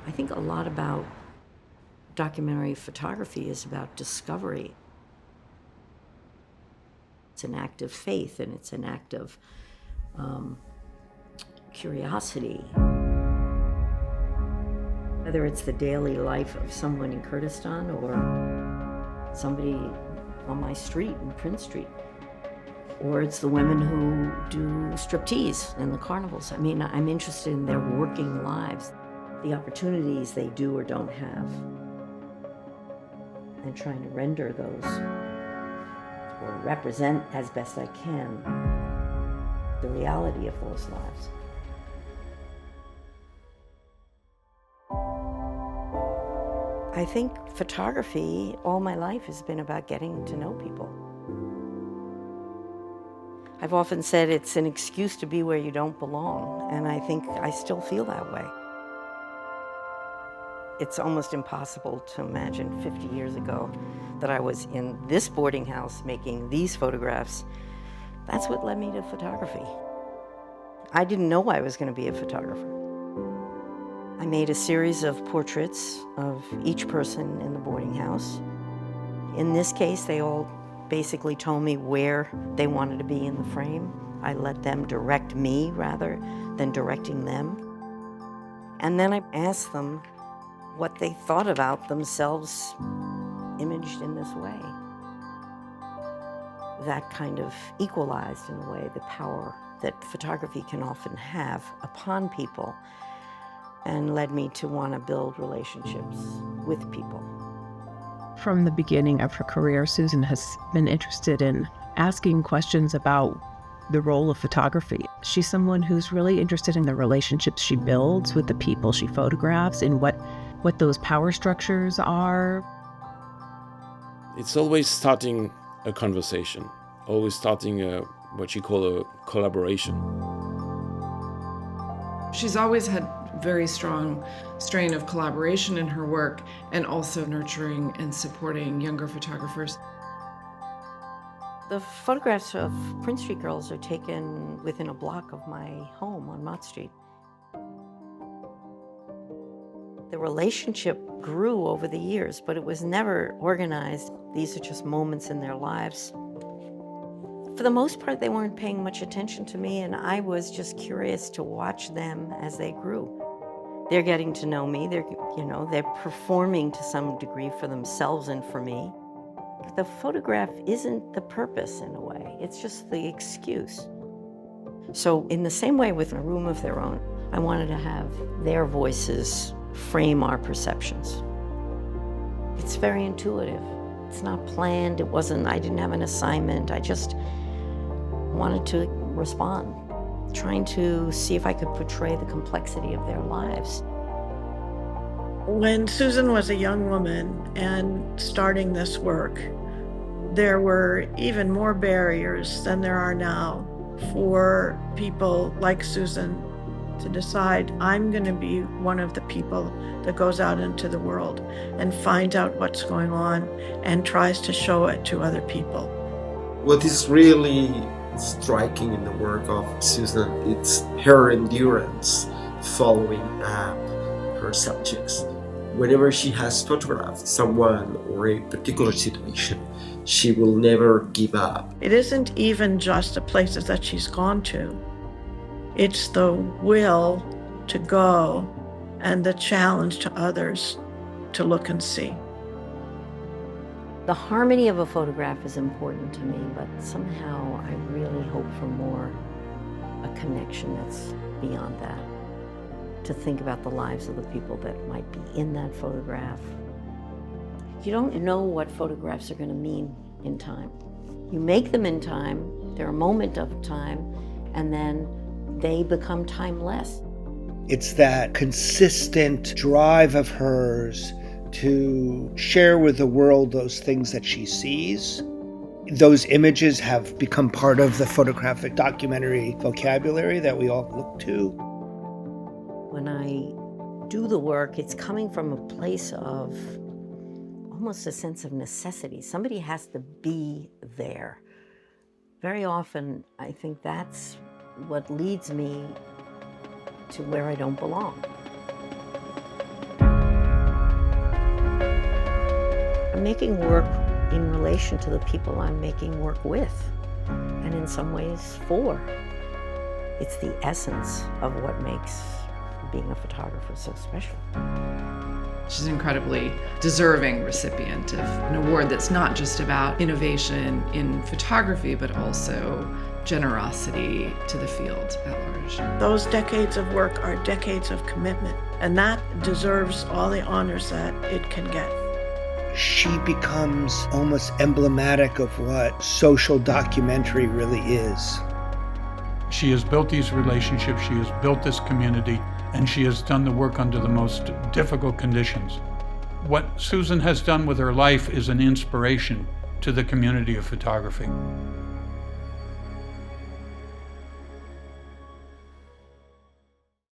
I think a lot about documentary photography is about discovery. It's an act of faith, and it's an act of curiosity. Whether it's the daily life of someone in Kurdistan or somebody on my street in Prince Street, or it's the women who do striptease in the carnivals. I mean, I'm interested in their working lives, the opportunities they do or don't have, and trying to render those or represent as best I can the reality of those lives. I think photography all my life has been about getting to know people. I've often said it's an excuse to be where you don't belong, and I think I still feel that way. It's almost impossible to imagine 50 years ago that I was in this boarding house making these photographs. That's what led me to photography. I didn't know I was going to be a photographer. I made a series of portraits of each person in the boarding house. In this case, they all basically told me where they wanted to be in the frame. I let them direct me rather than directing them. And then I asked them what they thought about themselves imaged in this way. That kind of equalized, in a way, the power that photography can often have upon people, and led me to want to build relationships with people. From the beginning of her career, Susan has been interested in asking questions about the role of photography. She's someone who's really interested in the relationships she builds with the people she photographs and what those power structures are. It's always starting a conversation, always starting what you call a collaboration. She's always had very strong strain of collaboration in her work, and also nurturing and supporting younger photographers. The photographs of Prince Street girls are taken within a block of my home on Mott Street. The relationship grew over the years, but it was never organized. These are just moments in their lives. For the most part, they weren't paying much attention to me, and I was just curious to watch them as they grew. They're getting to know me. They're performing to some degree for themselves and for me. The photograph isn't the purpose in a way. It's just the excuse. So in the same way with a room of their own, I wanted to have their voices frame our perceptions. It's very intuitive. It's not planned. I didn't have an assignment. I just wanted to respond, trying to see if I could portray the complexity of their lives. When Susan was a young woman and starting this work, there were even more barriers than there are now for people like Susan to decide, I'm going to be one of the people that goes out into the world and finds out what's going on and tries to show it to other people. What is really striking in the work of Susan, it's her endurance following up her subjects. Whenever she has photographed someone or a particular situation, she will never give up. It isn't even just the places that she's gone to. It's the will to go and the challenge to others to look and see. The harmony of a photograph is important to me, but somehow I really hope for more, a connection that's beyond that. To think about the lives of the people that might be in that photograph. You don't know what photographs are going to mean in time. You make them in time, they're a moment of time, and then they become timeless. It's that consistent drive of hers to share with the world those things that she sees. Those images have become part of the photographic documentary vocabulary that we all look to. When I do the work, it's coming from a place of almost a sense of necessity. Somebody has to be there. Very often, I think that's what leads me to where I don't belong. I'm making work in relation to the people I'm making work with, and in some ways for. It's the essence of what makes being a photographer so special. She's an incredibly deserving recipient of an award that's not just about innovation in photography, but also generosity to the field at large. Those decades of work are decades of commitment, and that deserves all the honors that it can get. She becomes almost emblematic of what social documentary really is. She has built these relationships, she has built this community, and she has done the work under the most difficult conditions. What Susan has done with her life is an inspiration to the community of photography.